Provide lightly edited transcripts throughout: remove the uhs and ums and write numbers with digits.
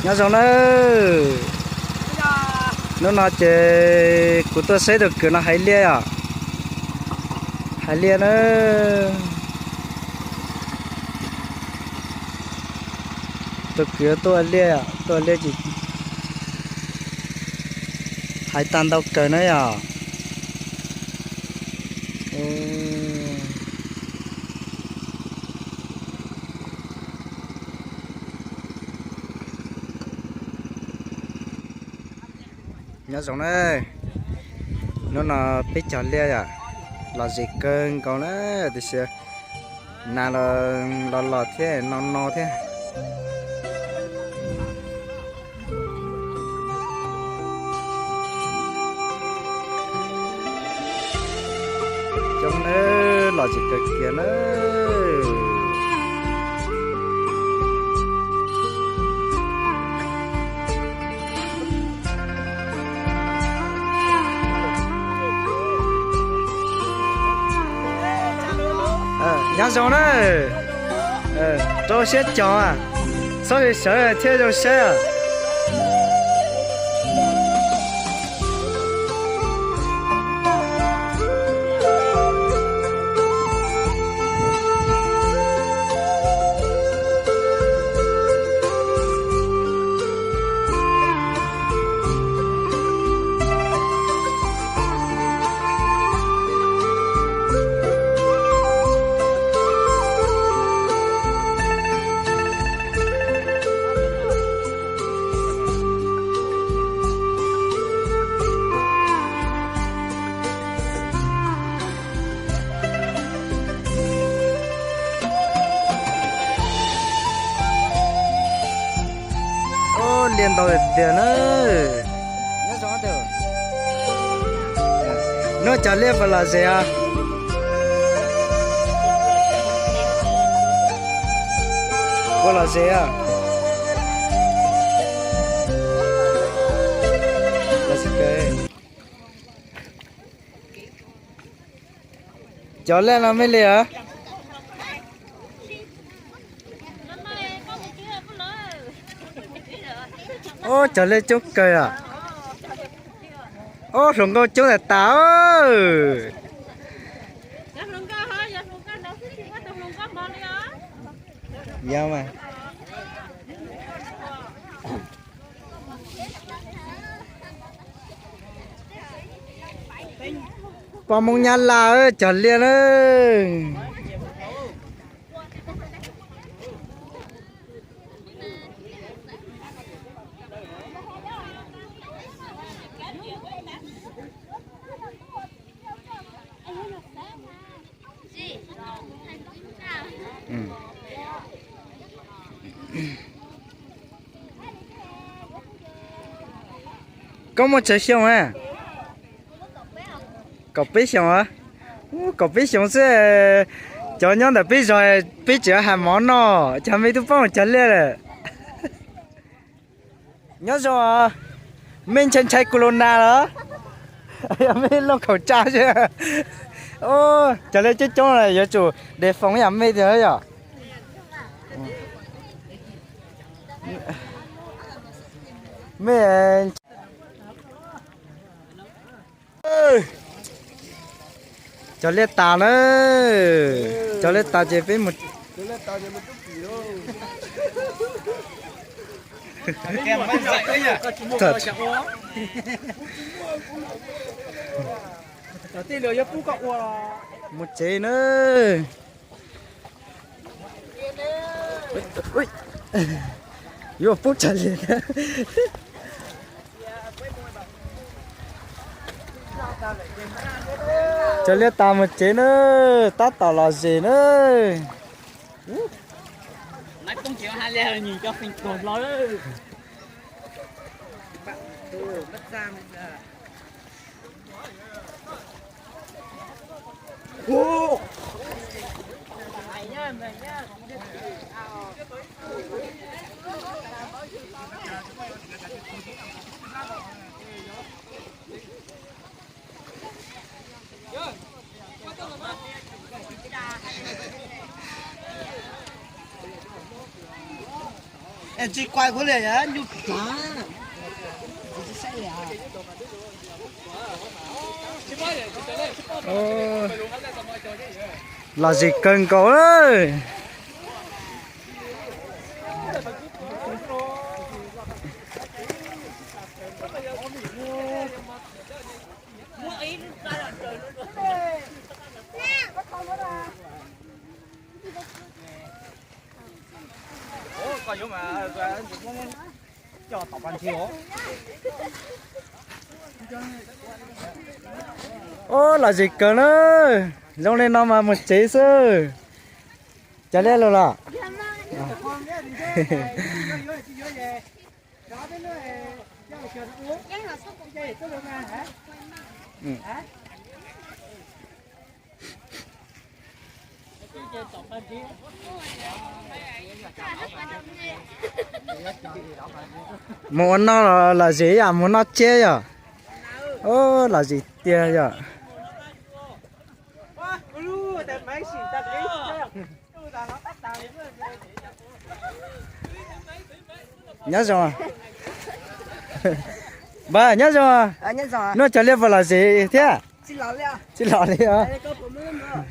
nhớ xong nó chơi của tôi sẽ được kiểu nó hay lia à hay lia nữa tôi kiểu tôi lia gì hay tan đâu trời nữa à nhớ xong đấy nó là biết chọn lia à là gì cơn còn nữa thì sẽ nào là thế nó thế trong nữa là gì cực kia nữa nhớ xong đấy tôi sẽ chọn à sao thì sợ thế rồi sẽ liền tàu tiền nữa nó rõ được nó trả lên vào là gì à có là gì à là gì cái trả lên là mấy lẻ à ô trở lên chút cười à ô xuống câu chút là táo dạ mà qua mông nhăn là trở lên ơi có một trái xong à cậu biết xong à cậu biết xong sẽ cho nhau là biết rồi biết chữa hàng món nó cho mấy đứa phong chở lên rồi nhớ rồi mình chân chạy corona đó mình lo khẩu trang chứ ô chở lên chết chó này giờ chủ để phòng nhà mấy thế nhở mình cho lên tàu nữa cho lên tàu chỉ với một thật một chế nữa ui vô phút trả liền cho lên tàu một chế nữa tát tàu là gì nữa nãy không chịu hai leo nhìn cho mình cột lối mất ra bây giờ ô mày nhá em chỉ quay của này á nhục cá Ô, là gì cần cậu ơi. có giống mà cho tập ăn chiếu Ô, là gì cần ơi. Lúc này nó mà một chế sư. Chả lẽ rồi là. Muốn nó là gì à? Muốn nó chế à? Ô, là gì tia à? Nhớ rồi. Bà nhớ rồi. à nhân sao Nó chả lẽ vào là gì thế? xin lỗi nha Xin lỗi đi hả? có phụ nữ nữa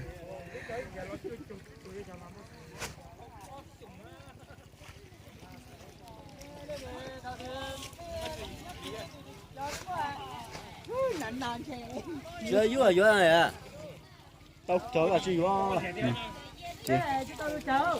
chưa vui à này à Tao chở là gì quá. Chứ tôi chở